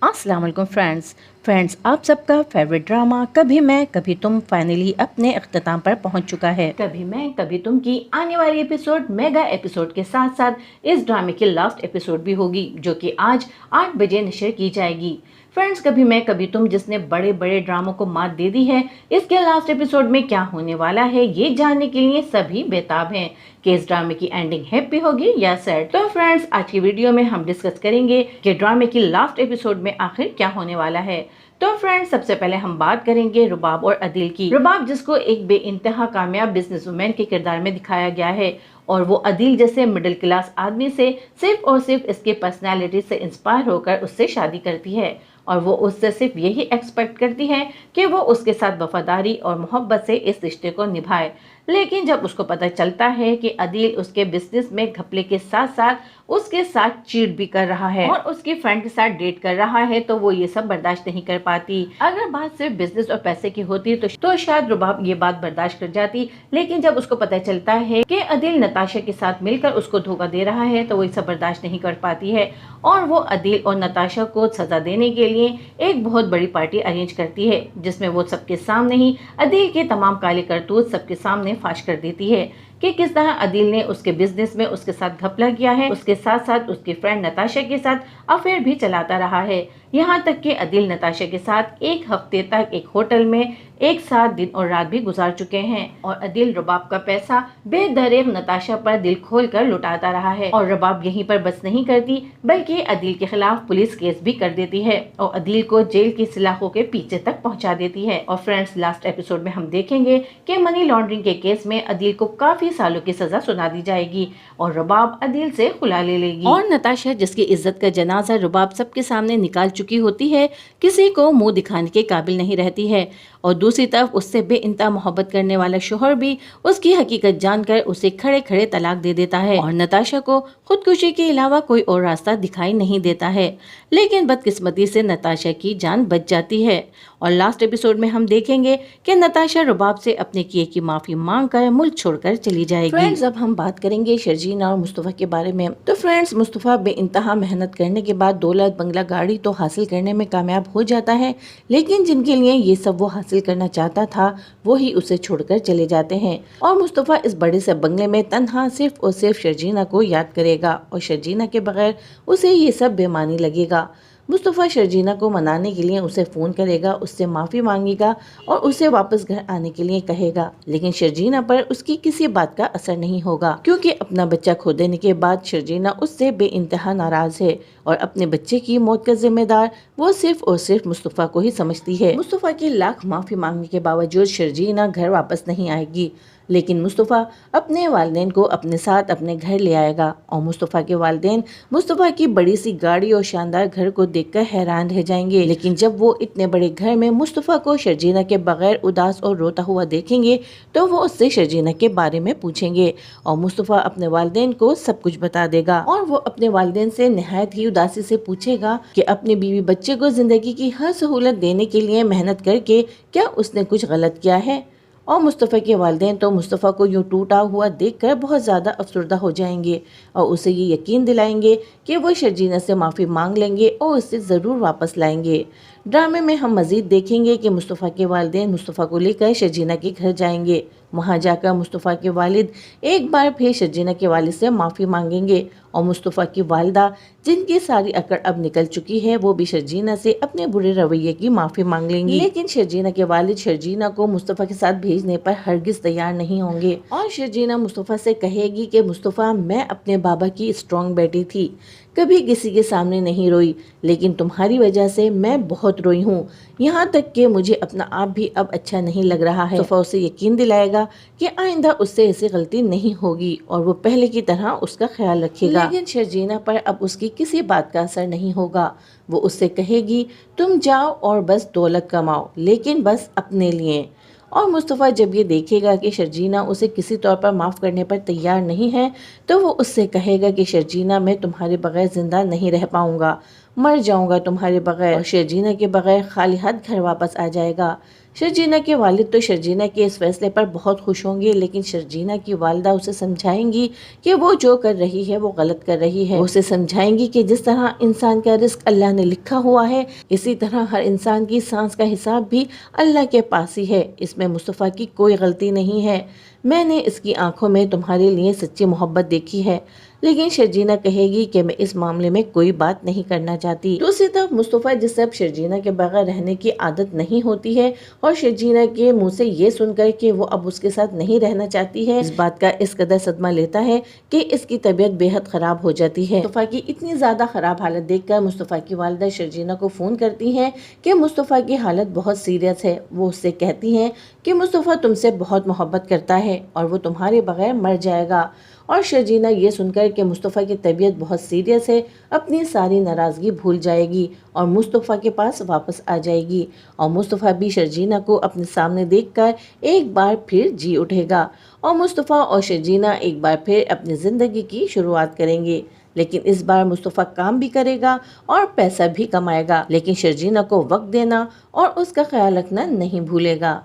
अस्सलाम वालेकुम फ्रेंड्स आप सबका फेवरेट ड्रामा कभी मैं कभी तुम फाइनली अपने अख्ताम पर पहुंच चुका है। कभी मैं कभी तुम की आने वाली एपिसोड मेगा एपिसोड के साथ साथ इस ड्रामे की लास्ट एपिसोड भी होगी जो कि आज 8 बजे नशर की जाएगी। फ्रेंड्स कभी मैं कभी तुम जिसने बड़े बड़े ड्रामों को मात दे दी है, इसके लास्ट एपिसोड में क्या होने वाला है ये जानने के लिए सभी बेताब हैं कि इस ड्रामे की एंडिंग हैप्पी होगी या सैड। तो फ्रेंड्स आज की वीडियो में हम डिस्कस करेंगे कि ड्रामे की लास्ट एपिसोड में आखिर क्या होने वाला है। तो फ्रेंड्स सबसे पहले हम बात करेंगे रुबाब और अदील की। रुबाब जिसको एक बेइंतहा कामयाब बिजनेसवुमैन के किरदार में दिखाया गया है और वो अदील जैसे मिडिल क्लास आदमी से सिर्फ और सिर्फ इसके पर्सनैलिटी से इंस्पायर होकर उससे शादी करती है और वो उससे सिर्फ यही एक्सपेक्ट करती है कि वो उसके साथ वफादारी और मोहब्बत से इस रिश्ते को निभाए। लेकिन जब उसको पता चलता है कि अदील उसके बिजनेस में घपले के साथ साथ उसके साथ चीट भी कर रहा है और उसकी फ्रेंड के साथ डेट कर रहा है तो वो ये सब बर्दाश्त नहीं कर पाती। अगर बात सिर्फ बिजनेस और पैसे की होती तो शायद रुबाब ये बात बर्दाश्त कर जाती, लेकिन जब उसको पता चलता है कि अदील नताशा के साथ मिलकर उसको धोखा दे रहा है तो वो ये सब बर्दाश्त नहीं कर पाती है और वो अदील और नताशा को सजा देने के लिए एक बहुत बड़ी पार्टी अरेंज करती है जिसमें वो सबके सामने ही अदील के तमाम काले करतूत सबके सामने फाश कर देती है कि किस तरह अदील ने उसके बिजनेस में उसके साथ घपला किया है, उसके साथ साथ उसकी फ्रेंड नताशा के साथ अफेयर भी चलाता रहा है। यहाँ तक कि अदील नताशा के साथ एक हफ्ते तक एक होटल में एक साथ दिन और रात भी गुजार चुके हैं और अदील रुबाब का पैसा बेदरेग नताशा पर दिल खोल कर लुटाता रहा है। और रुबाब यहीं पर बस नहीं करती बल्कि अदील के खिलाफ पुलिस केस भी कर देती है और अदील को जेल की सलाखों के पीछे तक पहुंचा देती है। और फ्रेंड्स लास्ट एपिसोड में हम देखेंगे कि मनी लॉन्ड्रिंग के केस में अदील को काफी सालों की सजा सुना दी जाएगी और रुबाब अदील से खुला ले लेगी और नताशा जिसकी इज्जत का जनाजा रुबाब सबके सामने निकाल चुकी होती है किसी को मुंह दिखाने के काबिल नहीं रहती है और दूसरी तरफ उससे बेइंतहा मोहब्बत करने वाला शोहर भी उसकी हकीकत जानकर उसे खड़े खड़े तलाक दे देता है और नताशा को खुदकुशी के अलावा कोई और रास्ता दिखाई नहीं देता है। लेकिन बदकिस्मती से नताशा की जान बच जाती है और लास्ट एपिसोड में हम देखेंगे कि नताशा रुबाब से अपने किए की माफी मांग कर मुल्क छोड़कर चली जाएगी। फ्रेंड्स अब हम बात करेंगे शर्जीना और मुस्तफा के बारे में। तो फ्रेंड्स मुस्तफा बेइंतहा मेहनत करने के बाद दौलत बंगला गाड़ी तो हासिल करने में कामयाब हो जाता है, लेकिन जिनके लिए ये सब वो हासिल करना चाहता था वो ही उसे छोड़कर चले जाते हैं और मुस्तफा इस बड़े से बंगले में तन्हा सिर्फ और सिर्फ शर्जीना को याद करेगा और शर्जीना के बगैर उसे ये सब बेमानी लगेगा। मुस्तफ़ा शर्जीना को मनाने के लिए उसे फ़ोन करेगा, उससे माफ़ी मांगेगा और उसे वापस घर आने के लिए कहेगा, लेकिन शर्जीना पर उसकी किसी बात का असर नहीं होगा क्योंकि अपना बच्चा खो देने के बाद शर्जीना उससे बेइंतहा नाराज़ है और अपने बच्चे की मौत का जिम्मेदार वो सिर्फ और सिर्फ मुस्तफ़ा को ही समझती है। मुस्तफ़ा की लाख माफ़ी मांगने के बावजूद शर्जीना घर वापस नहीं आएगी, लेकिन मुस्तफ़ा अपने वालिदैन को अपने साथ अपने घर ले आएगा और मुस्तफ़ा के वालिदैन मुस्तफ़ा की बड़ी सी गाड़ी और शानदार घर को देखकर हैरान रह जाएंगे। लेकिन जब वो इतने बड़े घर में मुस्तफ़ा को शर्जीना के बगैर उदास और रोता हुआ देखेंगे तो वो उससे शर्जीना के बारे में पूछेंगे और मुस्तफ़ा अपने वालिदैन को सब कुछ बता देगा और वो अपने वालिदैन से निहायत ही उदासी से पूछेगा कि अपने बीवी बच्चे को जिंदगी की हर सहूलत देने के लिए मेहनत करके क्या उसने कुछ गलत किया है। और मुस्तफ़ा के वालिदैन तो मुस्तफ़ा को यूँ टूटा हुआ देखकर बहुत ज़्यादा अफसरदा हो जाएंगे और उसे ये यकीन दिलाएंगे कि वो शर्जीना से माफ़ी मांग लेंगे और उसे ज़रूर वापस लाएंगे। ड्रामे में हम मज़ीद देखेंगे कि मुस्तफ़ा के वालिदैन मुस्तफ़ा को लेकर शर्जीना के घर जाएंगे। वहाँ जाकर मुस्तफ़ा के वालिद एक बार फिर शर्जीना के वालिद से माफ़ी मांगेंगे और मुस्तफ़ा की वालिदा जिनकी सारी अकड़ अब निकल चुकी है वो भी शर्जीना से अपने बुरे रवैये की माफ़ी मांग लेंगी। लेकिन शर्जीना के वालिद शर्जीना को मुस्तफ़ा के साथ भेजने पर हरगिज़ तैयार नहीं होंगे और शर्जीना मुस्तफ़ा से कहेगी कि मुस्तफ़ा मैं अपने बाबा की स्ट्रॉन्ग बेटी थी, कभी किसी के सामने नहीं रोई, लेकिन तुम्हारी वजह से मैं बहुत रोई हूँ, यहाँ तक कि मुझे अपना आप भी अब अच्छा नहीं लग रहा है। मुस्तफ़ा उसे यकीन दिलाएगा कि आइंदा उससे ऐसी गलती नहीं होगी और वो पहले की तरह उसका ख्याल रखेगा। लेकिन शर्जीना पर अब उसकी किसी बात का असर नहीं होगा। वो उससे कहेगी तुम जाओ और बस दौलत कमाओ, लेकिन बस अपने लिए। और मुस्तफ़ा जब ये देखेगा कि शर्जीना उसे किसी तौर पर माफ़ करने पर तैयार नहीं है तो वो उससे कहेगा कि शर्जीना मैं तुम्हारे बगैर ज़िंदा नहीं रह पाऊँगा, मर जाऊंगा तुम्हारे बगैर। और शर्जीना के बगैर खाली हाथ घर वापस आ जाएगा। शर्जीना के वालिद तो शर्जीना के इस फैसले पर बहुत खुश होंगे, लेकिन शर्जीना की वालिदा उसे समझाएंगी कि वो जो कर रही है वो गलत कर रही है। वो उसे समझाएंगी कि जिस तरह इंसान का रिस्क अल्लाह ने लिखा हुआ है, इसी तरह हर इंसान की सांस का हिसाब भी अल्लाह के पास ही है। इसमें मुस्तफ़ा की कोई गलती नहीं है। मैंने इसकी आंखों में तुम्हारे लिए सच्ची मोहब्बत देखी है। लेकिन शर्जीना कहेगी कि मैं इस मामले में कोई बात नहीं करना चाहती। दूसरी तरफ मुस्तफ़ा, जिसे अब शर्जीना के बगैर रहने की आदत नहीं होती है और शर्जीना के मुंह से ये सुनकर कि वो अब उसके साथ नहीं रहना चाहती है, इस बात का इस कदर सदमा लेता है कि इसकी तबीयत बेहद खराब हो जाती है। मुस्तफ़ा की इतनी ज्यादा खराब हालत देखकर मुस्तफ़ा की वालिदा शर्जीना को फोन करती है कि मुस्तफ़ा की हालत बहुत सीरियस है। वो उससे कहती है कि मुस्तफ़ा तुमसे बहुत मोहब्बत करता है और वो तुम्हारे बगैर मर जाएगा। और शर्जीना ये सुनकर कि मुस्तफ़ा की तबीयत बहुत सीरियस है, अपनी सारी नाराज़गी भूल जाएगी और मुस्तफ़ा के पास वापस आ जाएगी। और मुस्तफ़ा भी शर्जीना को अपने सामने देखकर एक बार फिर जी उठेगा और मुस्तफ़ा और शर्जीना एक बार फिर अपनी ज़िंदगी की शुरुआत करेंगे। लेकिन इस बार मुस्तफ़ा काम भी करेगा और पैसा भी कमाएगा, लेकिन शर्जीना को वक्त देना और उसका ख्याल रखना नहीं भूलेगा।